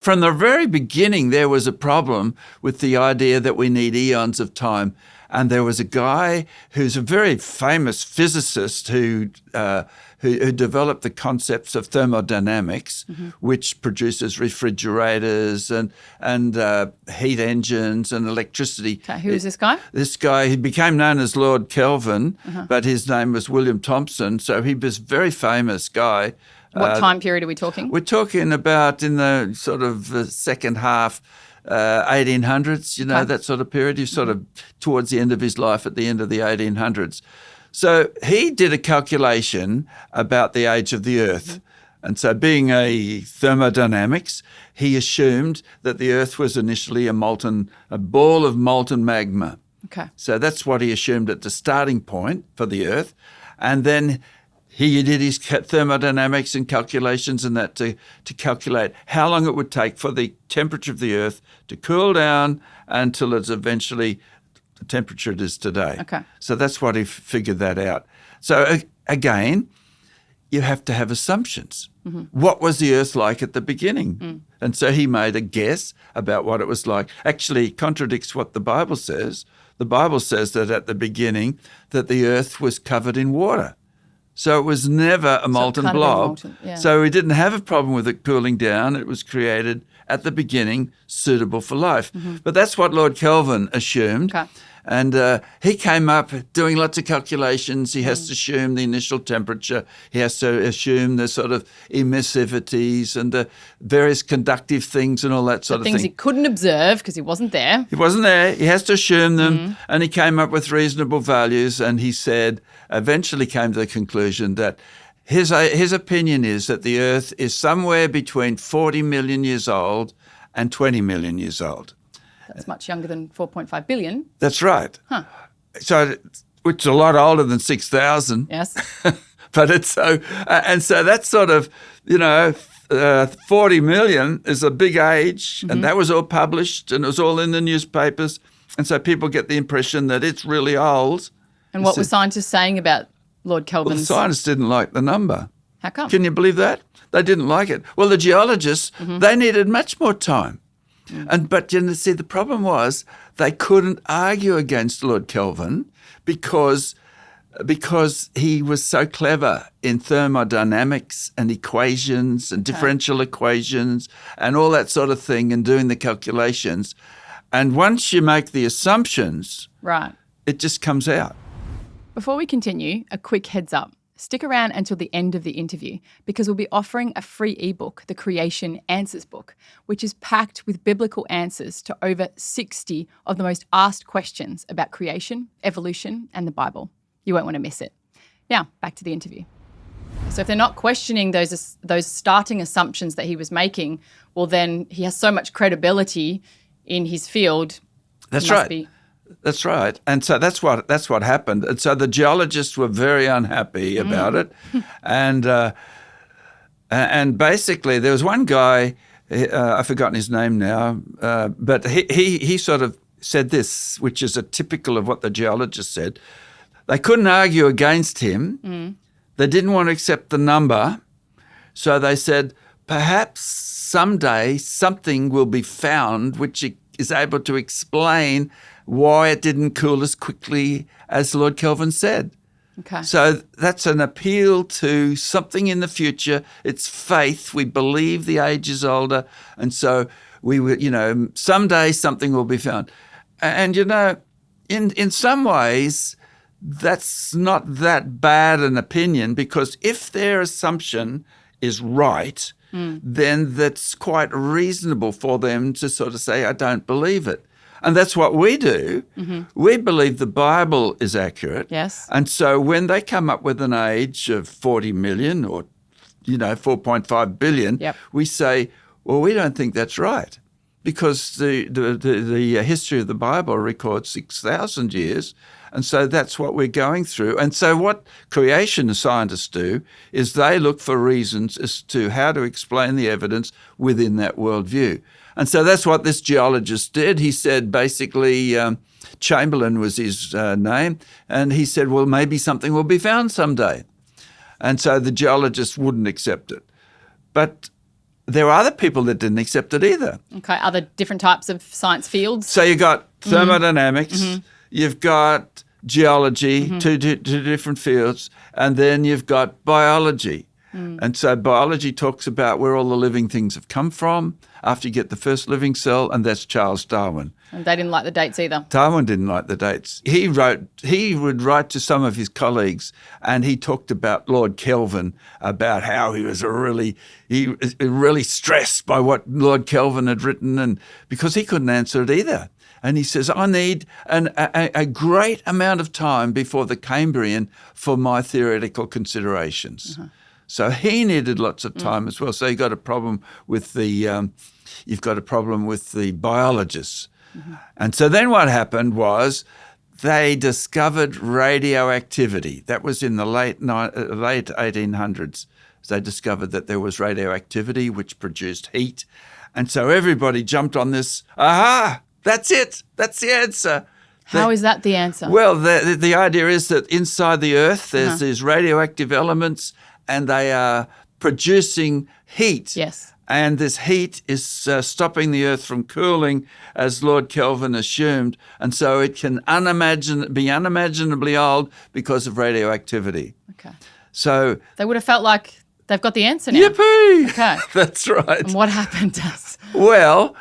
From the very beginning, there was a problem with the idea that we need eons of time. And there was a guy who's a very famous physicist who developed the concepts of thermodynamics, which produces refrigerators and heat engines and electricity. Okay, who is this guy? This guy, he became known as Lord Kelvin, but his name was William Thomson. So he was a very famous guy. What time period are we talking? We're talking about in the sort of second half 1800s, that sort of period. He's sort of towards the end of his life at the end of the 1800s. So he did a calculation about the age of the Earth. And so being a thermodynamics, he assumed that the Earth was initially a ball of molten magma. Okay. So that's what he assumed at the starting point for the Earth. And then he did his thermodynamics and calculations and that to calculate how long it would take for the temperature of the Earth to cool down until it's eventually the temperature it is today. Okay. So that's what he figured that out. So again, you have to have assumptions. What was the Earth like at the beginning? And so he made a guess about what it was like. Actually, it contradicts what the Bible says. The Bible says that at the beginning that the Earth was covered in water. So it was never a molten blob. So we didn't have a problem with it cooling down. It was created at the beginning, suitable for life. But that's what Lord Kelvin assumed. Okay. And he came up doing lots of calculations. He has to assume the initial temperature. He has to assume the sort of emissivities and the various conductive things and all that sort of thing. Things he couldn't observe because he wasn't there. He wasn't there. He has to assume them. And he came up with reasonable values. And he said, eventually came to the conclusion that his opinion is that the Earth is somewhere between 40 million years old and 20 million years old. That's much younger than 4.5 billion. That's right. Huh. So, which is a lot older than 6,000. Yes. But it's so, and so that's sort of, 40 million is a big age, and that was all published, and it was all in the newspapers, and so people get the impression that it's really old. And what were scientists saying about Lord Kelvin's? Well, the scientists didn't like the number. How come? Can you believe that? They didn't like it. Well, the geologists, they needed much more time. But the problem was they couldn't argue against Lord Kelvin because he was so clever in thermodynamics and equations and differential equations and all that sort of thing and doing the calculations. And once you make the assumptions, right, it just comes out. Before we continue, a quick heads up. Stick around until the end of the interview because we'll be offering a free ebook, the Creation Answers book, which is packed with biblical answers to over 60 of the most asked questions about creation, evolution, and the Bible. You won't want to miss it. Now, back to the interview. So if they're not questioning those starting assumptions that he was making, well, then he has so much credibility in his field. That's right. That's right. And so that's what happened. And so the geologists were very unhappy about it. And basically there was one guy, I've forgotten his name now, but he sort of said this, which is a typical of what the geologists said. They couldn't argue against him. They didn't want to accept the number. So they said, perhaps someday something will be found which is able to explain why it didn't cool as quickly as Lord Kelvin said. Okay. So that's an appeal to something in the future. It's faith. We believe the age is older. And so someday something will be found. And, in some ways, that's not that bad an opinion because if their assumption is right, then that's quite reasonable for them to sort of say, I don't believe it. And that's what we do. We believe the Bible is accurate. Yes. And so when they come up with an age of 40 million or, 4.5 billion, we say, well, we don't think that's right because the history of the Bible records 6,000 years. And so that's what we're going through. And so what creationist scientists do is they look for reasons as to how to explain the evidence within that worldview. And so that's what this geologist did. He said basically Chamberlain was his name, and he said, well, maybe something will be found someday. And so the geologists wouldn't accept it. But there were other people that didn't accept it either. Okay, other different types of science fields. So you got thermodynamics, you've got geology, two different fields, and then you've got biology. And so biology talks about where all the living things have come from after you get the first living cell, and that's Charles Darwin. And they didn't like the dates either. Darwin didn't like the dates. He would write to some of his colleagues, and he talked about Lord Kelvin, about how he was really stressed by what Lord Kelvin had written, and because he couldn't answer it either. And he says, I need a great amount of time before the Cambrian for my theoretical considerations. So he needed lots of time as well. So you got a problem with you've got a problem with the biologists. And so then what happened was they discovered radioactivity. That was in the late 1800s. They discovered that there was radioactivity which produced heat. And so everybody jumped on this, aha, that's it, that's the answer. How is that the answer? Well, the idea is that inside the Earth there's these radioactive elements and they are producing heat. Yes. And this heat is stopping the Earth from cooling, as Lord Kelvin assumed, and so it can be unimaginably old because of radioactivity. Okay. So they would have felt like they've got the answer now. Yippee! Okay. That's right. And what happened to us? Well,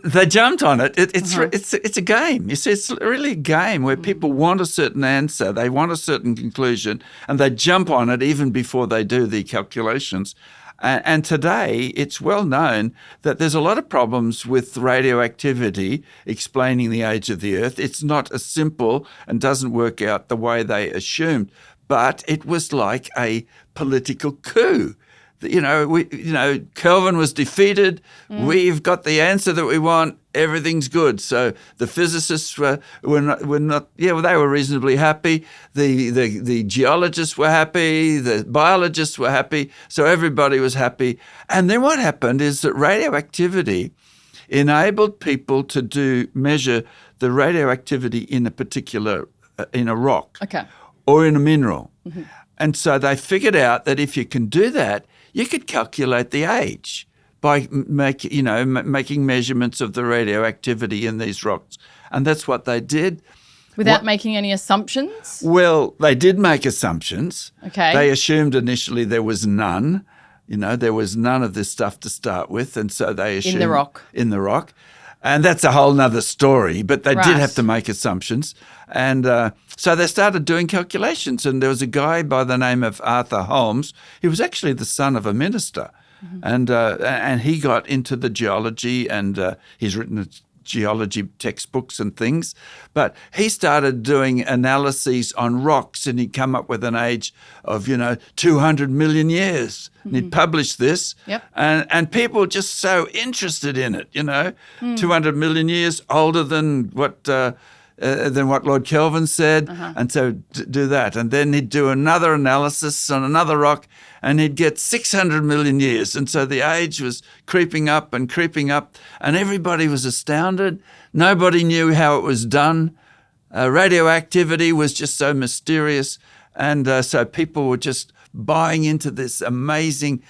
they jumped on it. It's a game. You see, it's really a game where people want a certain answer, they want a certain conclusion, and they jump on it even before they do the calculations. And today, it's well known that there's a lot of problems with radioactivity explaining the age of the Earth. It's not as simple and doesn't work out the way they assumed. But it was like a political coup. Kelvin was defeated. We've got the answer that we want. Everything's good. So the physicists were not. They were reasonably happy. The geologists were happy. The biologists were happy. So everybody was happy. And then what happened is that radioactivity enabled people to measure the radioactivity in a particular in a rock, or in a mineral. And so they figured out that if you can do that, you could calculate the age by making measurements of the radioactivity in these rocks. And that's what they did. Without making any assumptions? Well, they did make assumptions. Okay. They assumed initially there was none. There was none of this stuff to start with. And so they assumed... In the rock. And that's a whole nother story, but they did have to make assumptions. And so they started doing calculations. And there was a guy by the name of Arthur Holmes. He was actually the son of a minister. And he got into the geology, and he's written geology textbooks and things. But he started doing analyses on rocks, and he'd come up with an age of, 200 million years. And he'd published this. Yep. And people were just so interested in it, 200 million years older than what Lord Kelvin said. And so do that. And then he'd do another analysis on another rock, and he'd get 600 million years. And so the age was creeping up, and everybody was astounded. Nobody knew how it was done. Radioactivity was just so mysterious. And so people were just buying into this amazing,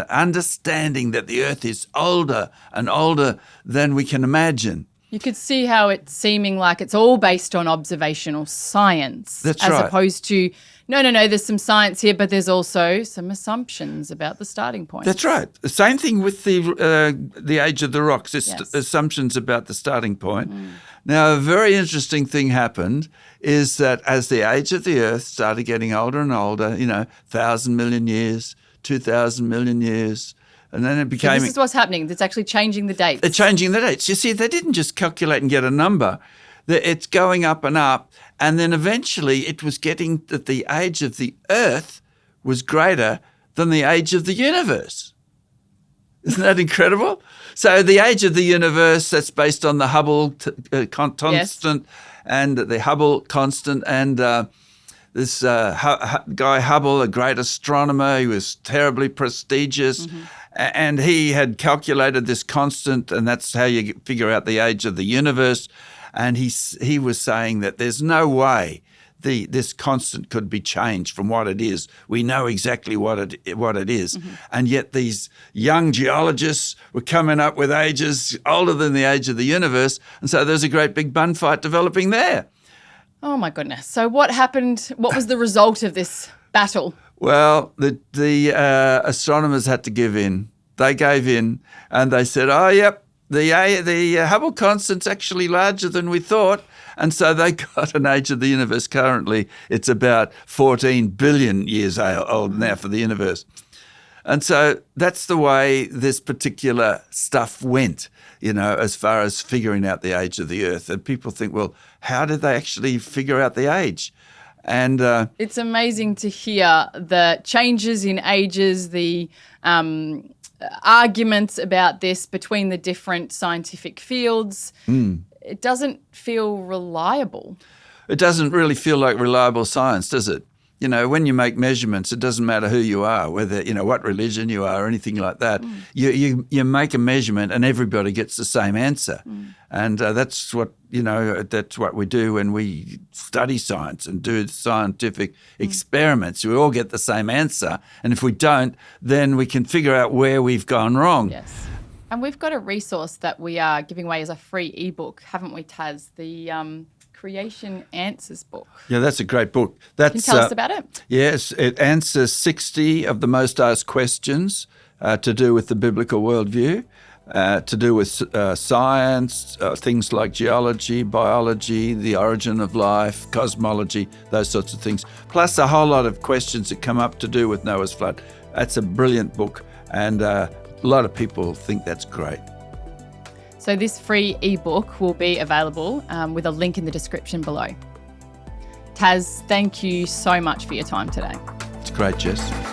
understanding that the Earth is older and older than we can imagine. You could see how it's seeming like it's all based on observational science. That's as right. opposed to, no, there's some science here, but there's also some assumptions about the starting point. That's right. The same thing with the age of the rocks. It's assumptions about the starting point. Now, a very interesting thing happened is that as the age of the Earth started getting older and older, 1,000 million years, 2,000 million years, and then it became... So this is what's happening. It's actually changing the dates. They're changing the dates. You see, they didn't just calculate and get a number. It's going up and up. And then eventually it was getting that the age of the Earth was greater than the age of the universe. Isn't that incredible? So the age of the universe, that's based on the Hubble constant, and the Hubble constant, and this guy Hubble, a great astronomer, he was terribly prestigious, and he had calculated this constant, and that's how you figure out the age of the universe. And he was saying that there's no way this constant could be changed from what it is. We know exactly what it is. And yet these young geologists were coming up with ages older than the age of the universe, and so there's a great big bun fight developing there. Oh, my goodness. So what happened? What was the result of this battle? Well, the astronomers had to give in. They gave in, and they said, oh, yep, the Hubble constant's actually larger than we thought. And so they got an age of the universe. Currently, it's about 14 billion years old now for the universe. And so that's the way this particular stuff went, as far as figuring out the age of the Earth. And people think, well, how did they actually figure out the age? And it's amazing to hear the changes in ages, the arguments about this between the different scientific fields. It doesn't feel reliable. It doesn't really feel like reliable science, does it? When you make measurements, it doesn't matter who you are, whether, what religion you are or anything like that. You make a measurement and everybody gets the same answer. And that's what we do when we study science and do scientific experiments. We all get the same answer. And if we don't, then we can figure out where we've gone wrong. Yes. And we've got a resource that we are giving away as a free ebook, haven't we, Tas? The Creation Answers book. Yeah, that's a great book. Can you tell us about it? Yes, it answers 60 of the most asked questions to do with the biblical worldview, to do with science, things like geology, biology, the origin of life, cosmology, those sorts of things, plus a whole lot of questions that come up to do with Noah's flood. That's a brilliant book, and a lot of people think that's great. So this free ebook will be available with a link in the description below. Tas, thank you so much for your time today. It's great, Jess.